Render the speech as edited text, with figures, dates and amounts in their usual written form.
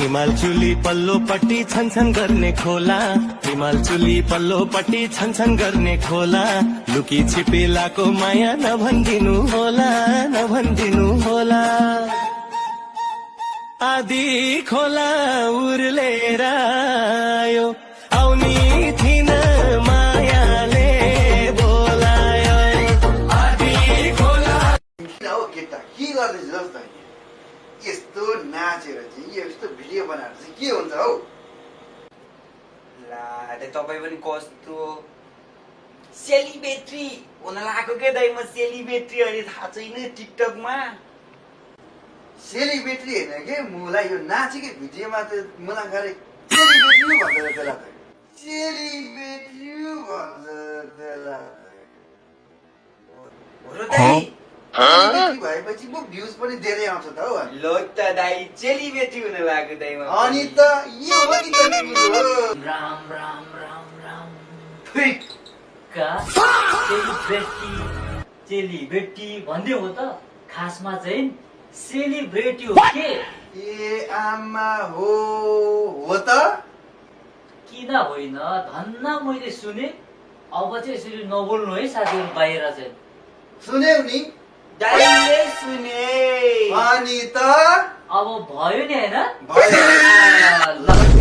हिमाल चुली पल्लोपट्टि छनछन गर्ने खोला, हिमाल चुली पल्लोपट्टि छनछन गर्ने खोला, लुकी छिपिलाको माया नभन्दिनु होला, नभन्दिनु होला। आधी खोला उर्लेर आयो, आउनी थिन मायाले बोलायो। आधी खोला हो केटा के गर्दैछ जस्तो यस्तो नाचेर चाहिँ यस्तो भिडियो बनाएर चाहिँ के हुन्छ हौ? ला तपाईँ पनि कस्तो सेलिब्रेटी हुन लागेको के दाइ? म सेलिब्रेटी अहिले थाहा छैन टिकटकमा। सेलिब्रेटी होइन के मलाई यो नाचेकै भिडियोमा त मलाई गरे सेलिब्रेटी भन्छ बेला त सेलिब्रेटी भन्छ बेला हो र दाइ? सेलिब्रेटी भएपछि म भ्युज पनि धेरै आउँछ त हौ। ल त दाइ सेलिब्रेटी हुन लागेको दाइ। अनि त यो हो नि त राम राम राम राम का सेलिब्रेटी भन्दै हो त? खासमा चाहिँ सेलिब्रेटी हो के? ए आमा हो त? किन होइन, धन्न मैले सुने। अब चाहिँ यसरी नबोल्नु है साथीहरू बाहिर चाहिँ। सुन्यौ नि? दाइले सुने। अनि त अब भयो नि होइन? भयो। ल